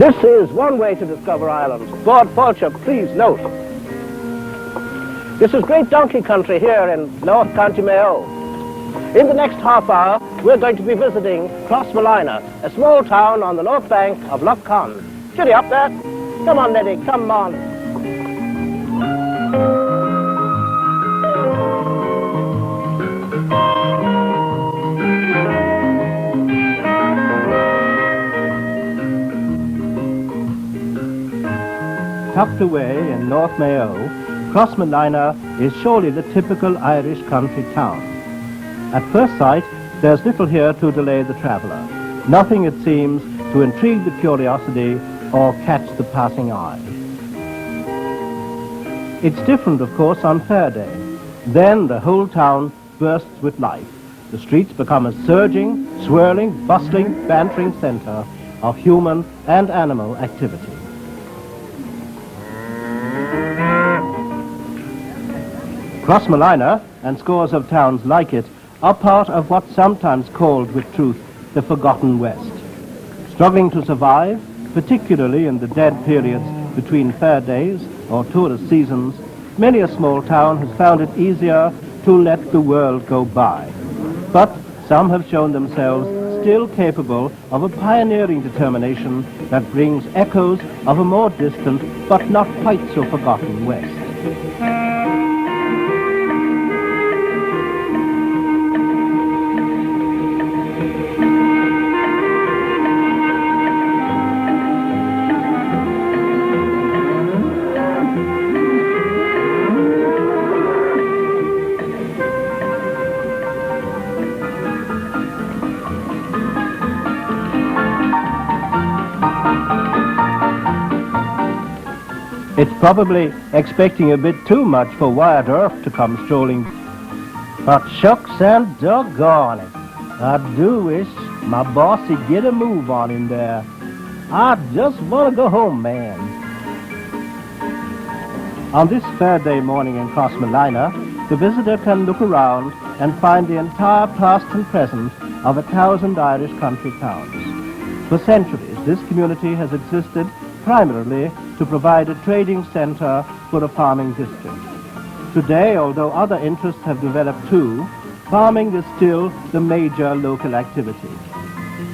This is one way to discover Ireland. Board Fulcher, please note. This is great donkey country here in North County Mayo. In the next half hour, we're going to be visiting Crossmolina, a small town on the north bank of Lough Conn. Giddy up there. Come on, Neddy, come on. Tucked away in North Mayo, Crossmolina is surely the typical Irish country town. At first sight, there's little here to delay the traveller. Nothing, it seems, to intrigue the curiosity or catch the passing eye. It's different, of course, on Fair Day. Then the whole town bursts with life. The streets become a surging, swirling, bustling, bantering centre of human and animal activity. Crossmolina, and scores of towns like it, are part of what's sometimes called, with truth, the forgotten West. Struggling to survive, particularly in the dead periods between fair days or tourist seasons, many a small town has found it easier to let the world go by. But some have shown themselves still capable of a pioneering determination that brings echoes of a more distant but not quite so forgotten West. It's probably expecting a bit too much for Wyatt Earp to come strolling. But shucks and doggone it, I do wish my boss'd get a move on in there. I just want to go home, man. On this fair day morning in Crossmolina, the visitor can look around and find the entire past and present of 1,000 Irish country towns. For centuries, this community has existed primarily to provide a trading centre for a farming district. Today, although other interests have developed too, farming is still the major local activity,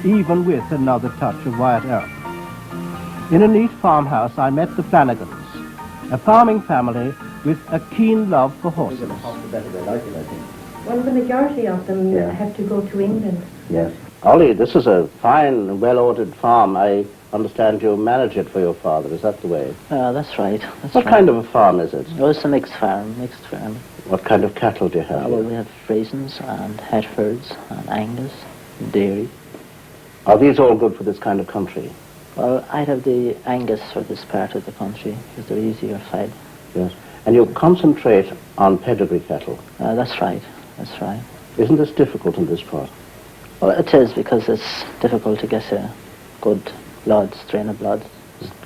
even with another touch of Wyatt Earp. In a neat farmhouse, I met the Flanagans, a farming family with a keen love for horses. Well, the majority of them have to go to England. Yes. Ollie, this is a fine, well-ordered farm. I understand you manage it for your father. Is that the way? That's right. What kind of a farm is it? Oh, it's a mixed farm. What kind of cattle do you have? Well, we have Friesians and Herefords and Angus and dairy. Are these all good for this kind of country? Well, I'd have the Angus for this part of the country because they're easier fed. Yes. And you concentrate on pedigree cattle? That's right. That's right. Isn't this difficult in this part? Well, it is because it's difficult to get a good strain of blood,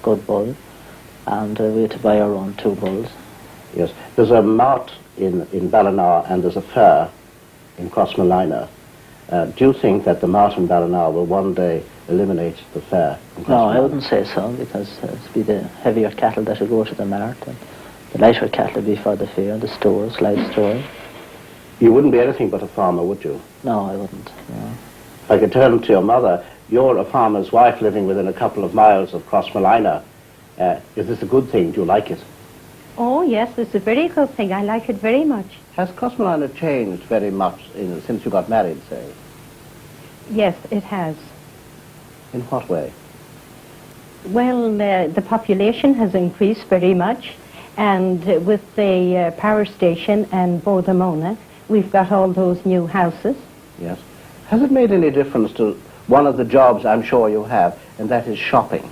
good bull, and we had to buy our own 2 bulls. Yes. There's a mart in Ballina and there's a fair in Crossmolina. Do you think that the mart in Ballina will one day eliminate the fair? No, I wouldn't say so, because it'd be the heavier cattle that would go to the mart, and the lighter cattle would be for the fair, the stores, live stores. You wouldn't be anything but a farmer, would you? No, I wouldn't, no. If I could turn to your mother, you're a farmer's wife living within a couple of miles of Crossmolina. Is this a good thing? Do you like it? Oh, yes, it's a very good thing. I like it very much. Has Crossmolina changed very much since you got married, say? Yes, it has. In what way? Well, the population has increased very much, and with the power station and Bodamona, we've got all those new houses. Yes. Has it made any difference to one of the jobs I'm sure you have, and that is shopping?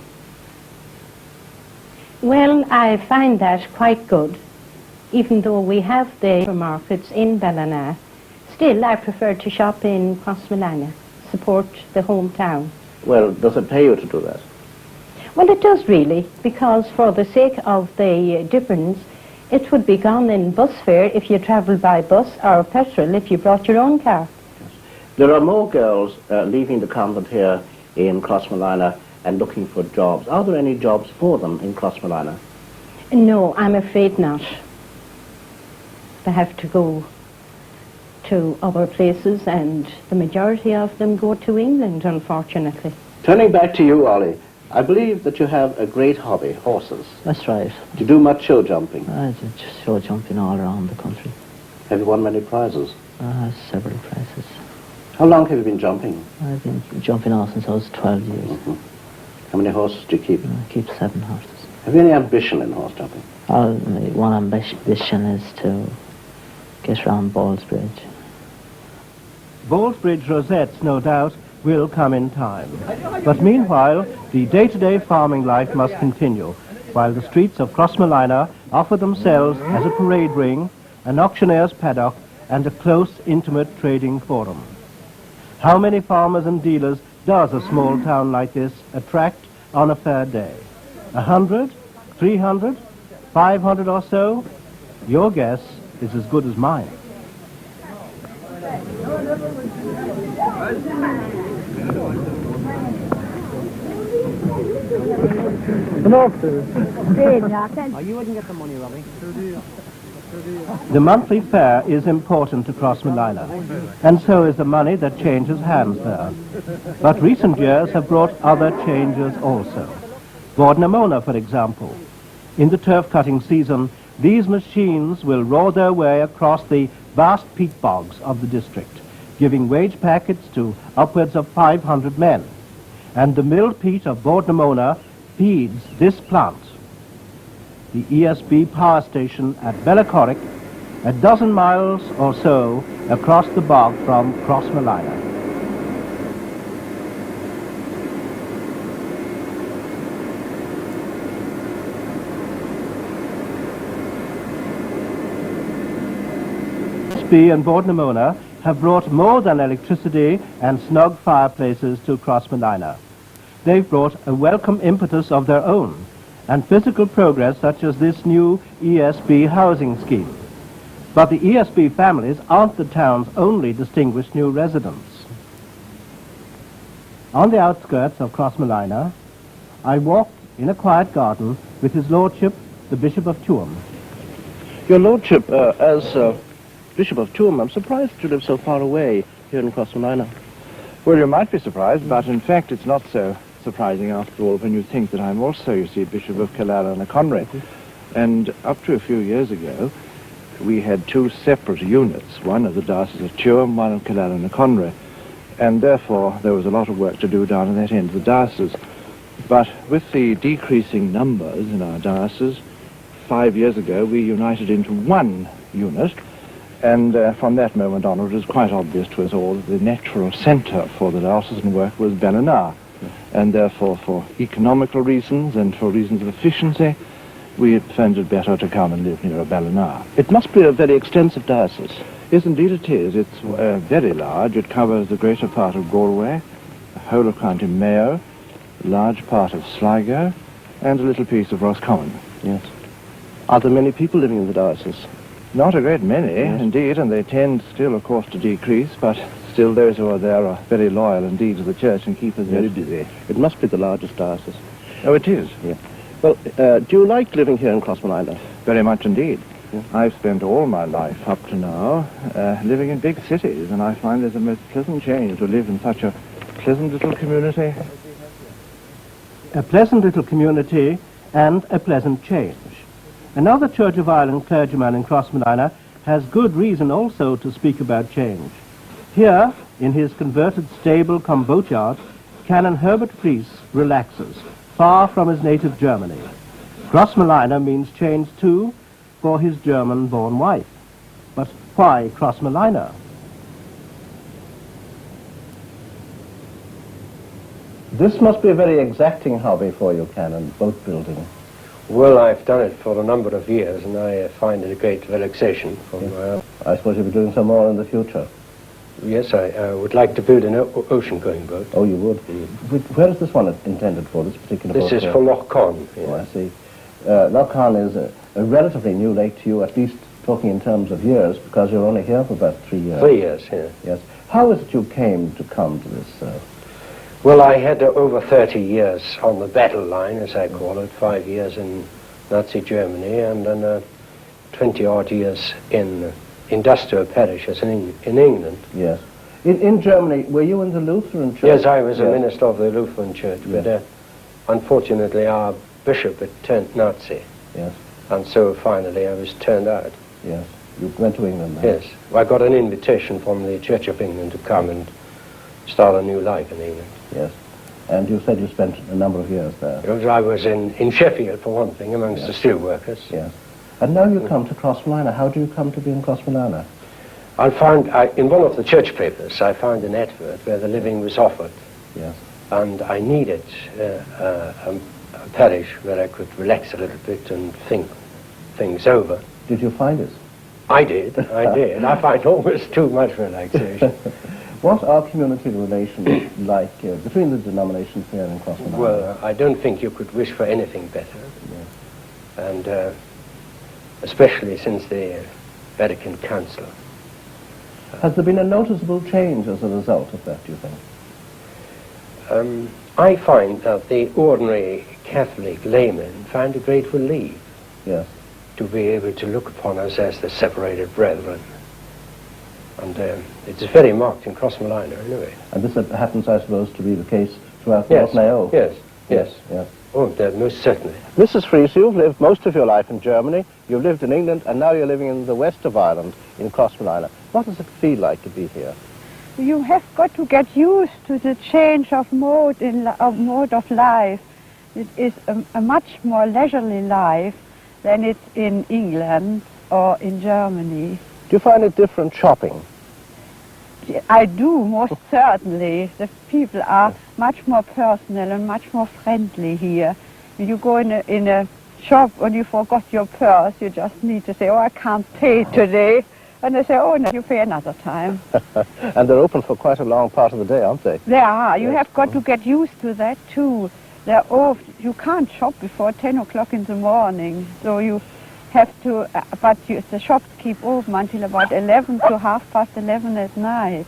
Well, I find that quite good. Even though we have the markets in Ballina, still I prefer to shop in Crossmolina, support the hometown. Well, does it pay you to do that? Well, it does really, because for the sake of the difference, it would be gone in bus fare if you travel by bus, or petrol if you brought your own car. There are more girls leaving the convent here in Crossmolina and looking for jobs. Are there any jobs for them in Crossmolina? No, I'm afraid not. They have to go to other places, and the majority of them go to England, unfortunately. Turning back to you, Ollie, I believe that you have a great hobby, horses. That's right. Do you do much show jumping? I just show jumping all around the country. Have you won many prizes? Several prizes. How long have you been jumping? I've been jumping off since I was 12 years. Mm-hmm. How many horses do you keep? I keep 7 horses. Have you any ambition in horse jumping? One ambition is to get round Ballsbridge. Ballsbridge rosettes, no doubt, will come in time. But meanwhile, the day-to-day farming life must continue, while the streets of Crossmolina offer themselves as a parade ring, an auctioneer's paddock, and a close, intimate trading forum. How many farmers and dealers does a small town like this attract on a fair day? 100? 300? 500 or so? Your guess is as good as mine. Loftus. You wouldn't get the money, Robbie. The monthly fair is important to Crossmolina, and so is the money that changes hands there. But recent years have brought other changes also. Bordnamona, for example. In the turf-cutting season, these machines will roar their way across the vast peat bogs of the district, giving wage packets to upwards of 500 men. And the milled peat of Bordnamona feeds this plant, the ESB power station at Bellacorrick, a dozen miles or so across the bog from Crossmolina. ESB and Bordnamona have brought more than electricity and snug fireplaces to Crossmolina. They've brought a welcome impetus of their own, and physical progress such as this new ESB housing scheme. But the ESB families aren't the town's only distinguished new residents. On the outskirts of Crossmolina, I walked in a quiet garden with His Lordship, the Bishop of Tuam. Your Lordship, as Bishop of Tuam, I'm surprised that you live so far away here in Crossmolina. Well, you might be surprised, but in fact it's not so surprising after all when you think that I'm also, you see, Bishop of Killala and Conry. And up to a few years ago, we had 2 separate units, one of the diocese of Tuam, one of Killala and Conry. And therefore there was a lot of work to do down in that end of the diocese. But with the decreasing numbers in our diocese, 5 years ago we united into 1 unit. And from that moment onward, it was quite obvious to us all that the natural centre for the diocesan work was Ballina. And therefore, for economical reasons and for reasons of efficiency, we found it better to come and live near Ballina. It must be a very extensive diocese. Yes, indeed it is. It's very large. It covers the greater part of Galway, the whole of County Mayo, a large part of Sligo, and a little piece of Roscommon. Yes. Are there many people living in the diocese? Not a great many, Yes. indeed, and they tend still, of course, to decrease, but still those who are there are very loyal indeed to the church and keep us very busy. It must be the largest diocese. Oh, it is. Yeah. Well, do you like living here in Crossmolina? Very much indeed. Yeah. I've spent all my life up to now living in big cities, and I find there's a most pleasant change to live in such a pleasant little community. A pleasant little community and a pleasant change. Another Church of Ireland clergyman in Crossmolina has good reason also to speak about change. Here, in his converted stable cum boatyard, Canon Herbert Priest relaxes, far from his native Germany. Crossmolina means change too for his German-born wife. But why Crossmolina? This must be a very exacting hobby for you, Canon, boat building. Well, I've done it for a number of years, and I find it a great relaxation. I suppose you'll be doing some more in the future. Yes, I would like to build an ocean-going boat. Oh, you would? Where is this one intended for, this particular boat? This is for Loch Con. Yeah. Oh, I see. Loch Con is a relatively new lake to you, at least talking in terms of years, because you're only here for about 3 years. 3 years, yeah. Yes. How is it you came to come to this? Well, I had over 30 years on the battle line, as I call it, 5 years in Nazi Germany, and then 20-odd years in industrial parishes in England. Yes. In Germany, were you in the Lutheran Church? Yes, I was a minister of the Lutheran Church, but unfortunately our bishop had turned Nazi. Yes. And so finally I was turned out. Yes. You went to England then? Yes. I got an invitation from the Church of England to come and start a new life in England. Yes. And you said you spent a number of years there. Because I was in Sheffield, for one thing, amongst the steel workers. Yes. And now you come to Crossmolina. How do you come to be in Crossmolina? I found, in one of the church papers, I found an advert where the living was offered. Yes. And I needed a parish where I could relax a little bit and think things over. Did you find it? I did. I find almost too much relaxation. What are community relations like between the denominations here in Crossmolina? Well, I don't think you could wish for anything better. Yes. And especially since the Vatican Council. Has there been a noticeable change as a result of that, do you think? I find that the ordinary Catholic laymen find a great relief Yes. to be able to look upon us as the separated brethren. And it's very marked in Crossmolina anyway. And this happens, I suppose, to be the case throughout Yes. North Mayo? Yes, yes. Yes. Oh, most certainly. Mrs. Fries, you've lived most of your life in Germany, you've lived in England, and now you're living in the west of Ireland, in Crossmolina. What does it feel like to be here? You have got to get used to the change of mode of life. It is a much more leisurely life than it's in England or in Germany. Do you find it different shopping? I do, most certainly. The people are much more personal and much more friendly here. When you go in a shop and you forgot your purse, you just need to say, oh, I can't pay today. And they say, oh, no, you pay another time. And they're open for quite a long part of the day, aren't they? They are. You have got to get used to that, too. They're off. You can't shop before 10 o'clock in the morning. So you have to, the shops keep open until about 11 to 11:30 at night.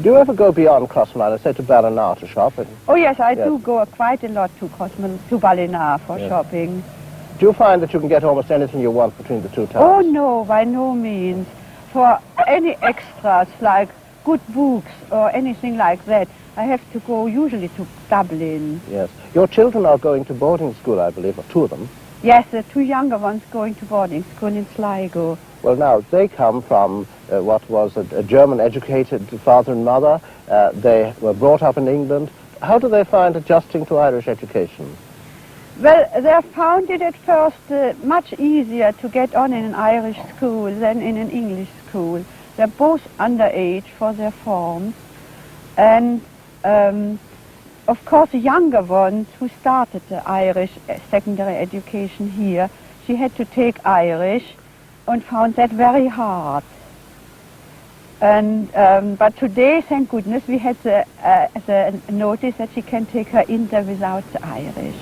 Do you ever go beyond Crossmolina, say to Ballina to shop? Oh, yes, I do go quite a lot to Ballina for shopping. Do you find that you can get almost anything you want between the two towns? Oh, no, by no means. For any extras, like good books or anything like that, I have to go usually to Dublin. Yes. Your children are going to boarding school, I believe, or two of them. Yes, the two younger ones going to boarding school in Sligo. Well, now, they come from what was a German-educated father and mother. They were brought up in England. How do they find adjusting to Irish education? Well, they found it at first much easier to get on in an Irish school than in an English school. They're both underage for their forms. And, of course, the younger ones who started the Irish secondary education here, she had to take Irish and found that very hard. And, but today, thank goodness, we had the notice that she can take her Inter without the Irish.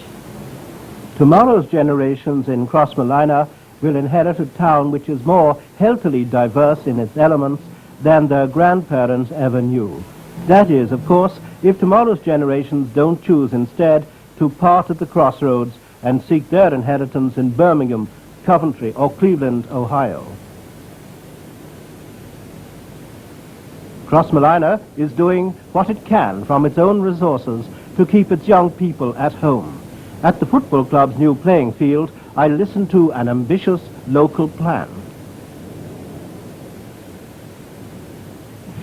Tomorrow's generations in Crossmolina will inherit a town which is more healthily diverse in its elements than their grandparents ever knew. That is, of course, if tomorrow's generations don't choose instead to part at the crossroads and seek their inheritance in Birmingham, Coventry, or Cleveland, Ohio. Crossmolina is doing what it can from its own resources to keep its young people at home. At the football club's new playing field, I listened to an ambitious local plan.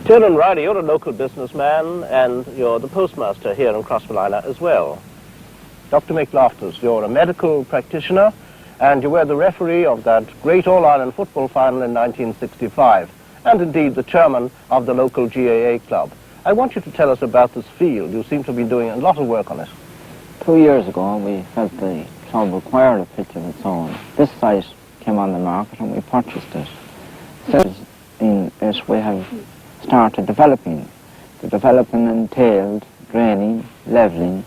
Teirnan Rielly, you're a local businessman and you're the postmaster here in Crossmolina as well. Dr. Mick Loftus, you're a medical practitioner and you were the referee of that great All-Ireland football final in 1965 and indeed the chairman of the local GAA club. I want you to tell us about this field. You seem to be doing a lot of work on it. 2 years ago, we felt the club required a pitch of its own. This site came on the market and we purchased it. Since in it, we have started developing. The development entailed draining, levelling,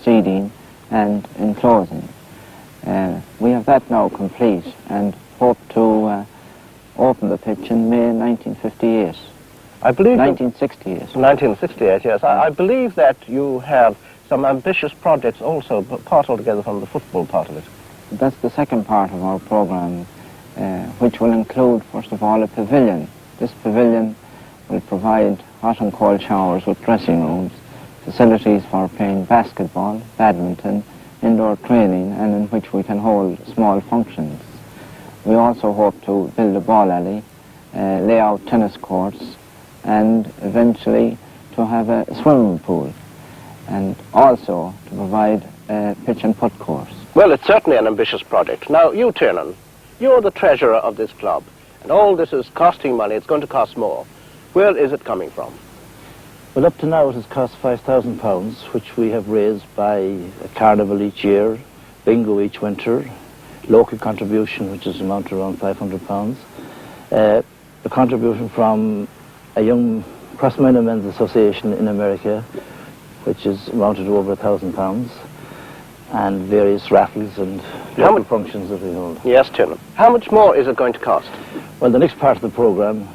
seeding and enclosing. We have that now complete and hope to open the pitch in May 1958. I believe... 1968. 1968, yes. I believe that you have some ambitious projects also, but apart altogether from the football part of it. That's the second part of our programme, which will include, first of all, a pavilion. This pavilion will provide hot and cold showers with dressing rooms, facilities for playing basketball, badminton, indoor training, and in which we can hold small functions. We also hope to build a ball alley, lay out tennis courts, and eventually to have a swimming pool, and also to provide a pitch and putt course. Well, it's certainly an ambitious project. Now, you, Teirnan, you're the treasurer of this club, and all this is costing money. It's going to cost more. Where is it coming from? Well, up to now it has cost £5,000, which we have raised by a carnival each year, bingo each winter, local contribution, which is amount to around £500, a contribution from a young Crossmolina Men's Association in America, which is amounted to over £1,000, and various raffles and local functions that we hold. Yes, Teirnan. How much more is it going to cost? Well, the next part of the programme,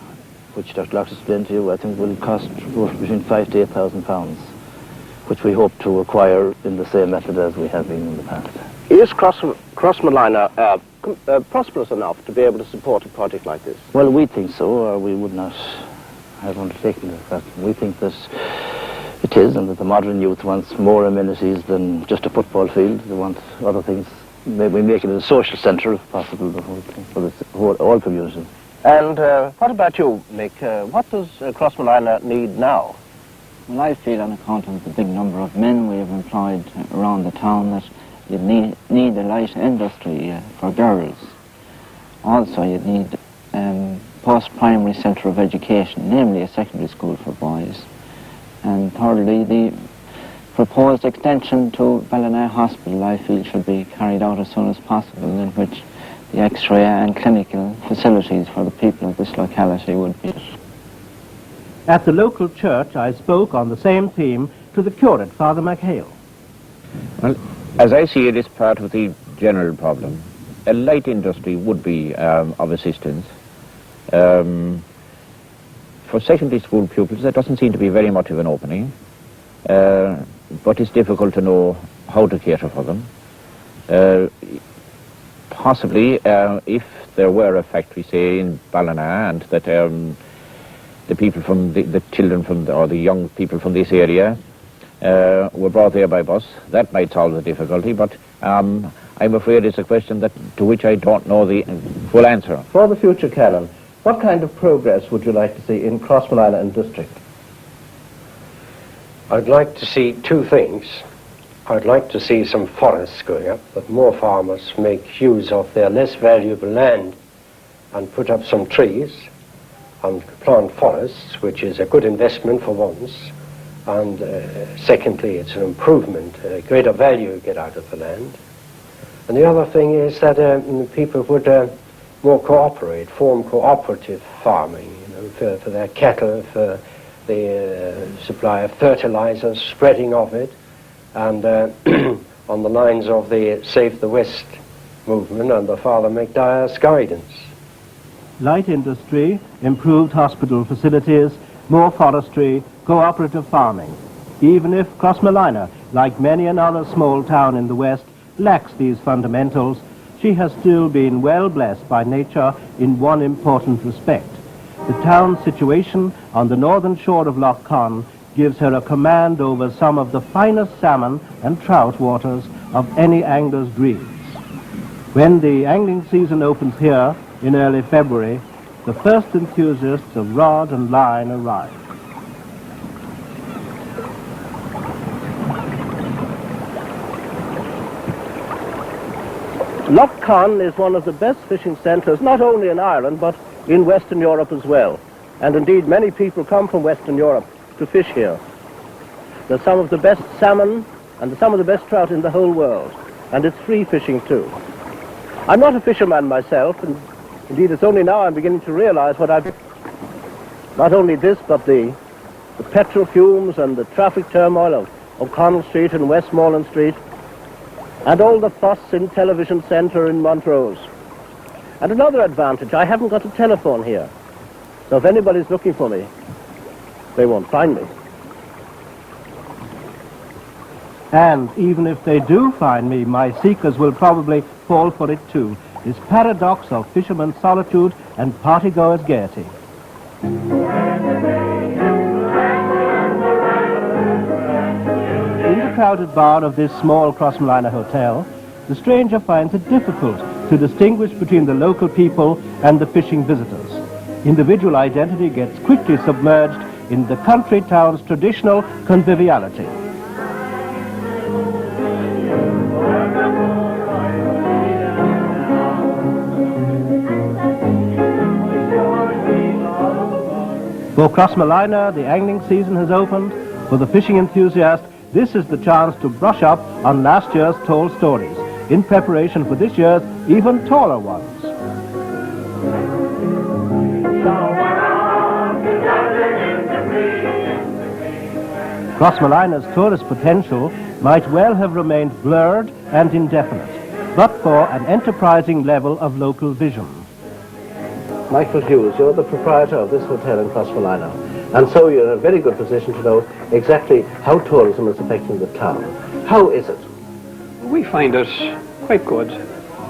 which Dr. Loftus explained to you, I think will cost between £5,000 to £8,000, which we hope to acquire in the same method as we have been in the past. Is Crossmolina prosperous enough to be able to support a project like this? Well, we think so, or we would not have undertaken it. We think that it is, and that the modern youth wants more amenities than just a football field. They want other things. Maybe make it a social centre, if possible, for the whole community. And what about you, Mick? What does Crossmolina need now? Well, I feel on account of the big number of men we have employed around the town that you need a light industry for girls. Also, you need post-primary centre of education, namely a secondary school for boys. And thirdly, the proposed extension to Ballina Hospital, I feel, should be carried out as soon as possible, in which the X-ray and clinical facilities for the people of this locality would be. At the local church, I spoke on the same theme to the curate, Father McHale. Well, as I see it, it's part of the general problem. A light industry would be of assistance. For secondary school pupils, there doesn't seem to be very much of an opening, but it's difficult to know how to cater for them. Possibly, if there were a factory, say, in Ballina, and that the people from the children from or the young people from this area were brought there by bus, that might solve the difficulty, but I'm afraid it's a question to which I don't know the full answer. For the future, Canon, what kind of progress would you like to see in Crossmolina and district? I'd like to see two things. I'd like to see some forests going up, that more farmers make use of their less valuable land and put up some trees and plant forests, which is a good investment for once. And secondly, it's an improvement, a greater value you get out of the land. And the other thing is that people would more cooperate, form cooperative farming, for their cattle, for the supply of fertilizers, spreading of it, and on the lines of the Save the West movement under Father McDyer's guidance. Light industry, improved hospital facilities, more forestry, cooperative farming. Even if Crossmolina, like many another small town in the West, lacks these fundamentals, she has still been well blessed by nature in one important respect. The town's situation on the northern shore of Lough Conn gives her a command over some of the finest salmon and trout waters of any angler's dreams. When the angling season opens here in early February, the first enthusiasts of rod and line arrive. Lough Conn is one of the best fishing centres, not only in Ireland, but in Western Europe as well. And indeed, many people come from Western Europe to fish here. There's some of the best salmon and some of the best trout in the whole world. And it's free fishing too. I'm not a fisherman myself, and indeed it's only now I'm beginning to realize what I've... Not only this, but the petrol fumes and the traffic turmoil of Connell Street and Westmoreland Street, and all the fuss in Television Centre in Montrose. And another advantage, I haven't got a telephone here. So if anybody's looking for me, they won't find me. And even if they do find me, my seekers will probably fall for it too. This paradox of fishermen's solitude and partygoers' gaiety. In the crowded bar of this small Crossmolina hotel, the stranger finds it difficult to distinguish between the local people and the fishing visitors. Individual identity gets quickly submerged in the country town's traditional conviviality. For Crossmolina, the angling season has opened. For the fishing enthusiast, this is the chance to brush up on last year's tall stories, in preparation for this year's even taller ones. Crossmolina's tourist potential might well have remained blurred and indefinite, but for an enterprising level of local vision. Michael Hughes, you're the proprietor of this hotel in Crossmolina, and so you're in a very good position to know exactly how tourism is affecting the town. How is it? We find it quite good.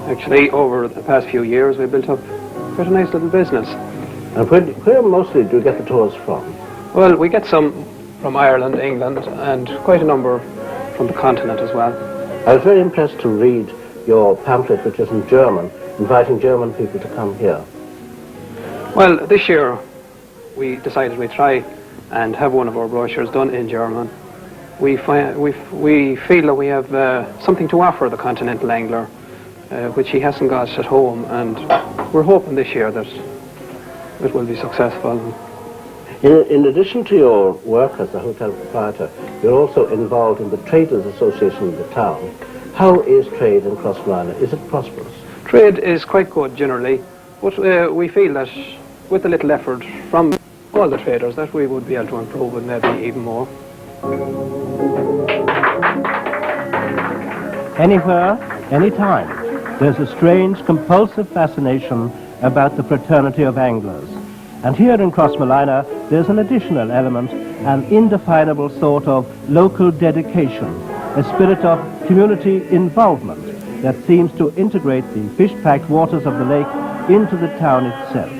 Actually, over the past few years, we've built up quite a nice little business. And where mostly do you get the tours from? Well, we get some from Ireland, England, and quite a number from the continent as well. I was very impressed to read your pamphlet, which is in German, inviting German people to come here. Well, this year we decided we'd try and have one of our brochures done in German. We feel that we have something to offer the continental angler, which he hasn't got at home, and we're hoping this year that it will be successful. In addition to your work as a hotel proprietor, you're also involved in the Traders Association of the town. How is trade in Crossmolina? Is it prosperous? Trade is quite good generally, but we feel that with a little effort from all the traders that we would be able to improve it maybe even more. Anywhere, anytime, there's a strange, compulsive fascination about the fraternity of anglers. And here in Crossmolina, there's an additional element, an indefinable sort of local dedication, a spirit of community involvement that seems to integrate the fish-packed waters of the lake into the town itself.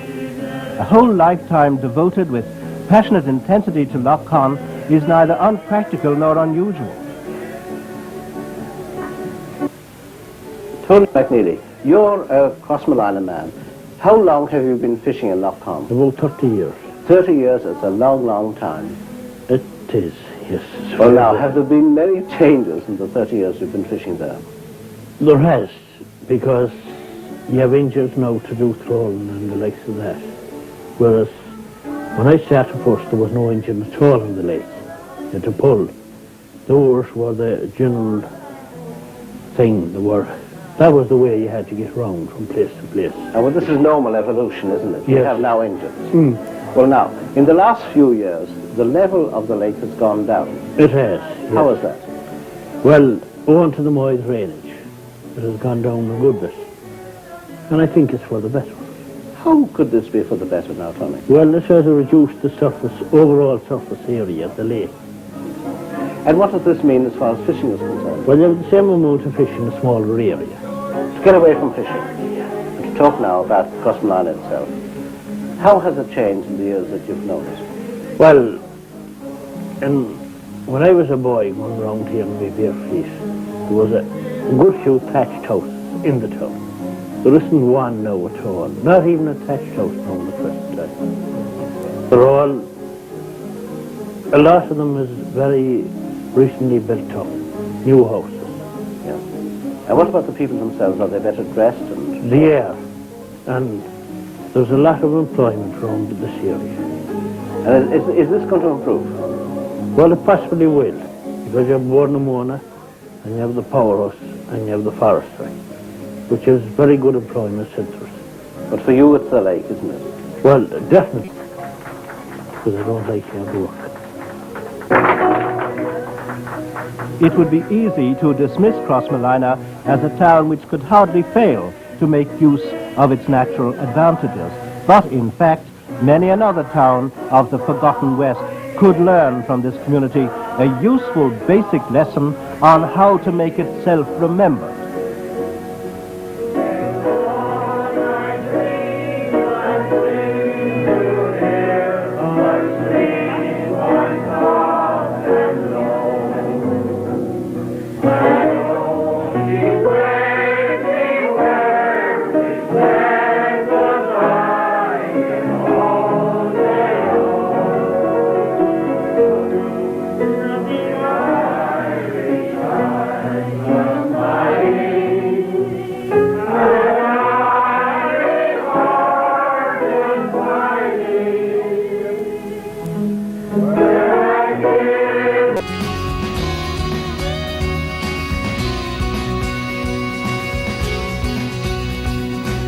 A whole lifetime devoted with passionate intensity to Lough Conn is neither unpractical nor unusual. Tony McNeely, you're a Crossmolina man. How long have you been fishing in Lough Conn? About 30 years. 30 years is a long, long time. It is, yes. Well, now, have there been many changes in the 30 years you've been fishing there? There has, because you have engines now to do trolling and the likes of that. Whereas when I started first, there was no engine at all on the lake. You had to pull. The oars were the general thing. That was the way you had to get round from place to place. Well, this is normal evolution, isn't it? Yes. You have now engines. Well, now, in the last few years, the level of the lake has gone down. It has. Yes. How is that? Well, owing to the Moy drainage, it has gone down a good bit. And I think it's for the better. How could this be for the better now, Tony? Well, this has reduced the overall surface area of the lake. And what does this mean as far as fishing is concerned? Well, you have the same amount of fish in a smaller area. To get away from fishing, and to talk now about Crossmolina itself, how has it changed in the years that you've known it? Well, when I was a boy going around here in my bare feet, there was a good few thatched houses in the town. There isn't one now at all, not even a thatched house now in the present time. They're all, a lot of them is very recently built up, new houses. Yeah. And what about the people themselves? Are they better dressed? And they are, and there's a lot of employment around this area. And is this going to improve? Well, it possibly will, because you have Bornamona, and you have the powerhouse, and you have the forestry, which is very good employment centres. But for you, it's the lake, isn't it? Well, definitely, because I don't like hard work. It would be easy to dismiss Crossmolina as a town which could hardly fail to make use of its natural advantages. But in fact, many another town of the forgotten West could learn from this community a useful basic lesson on how to make itself remembered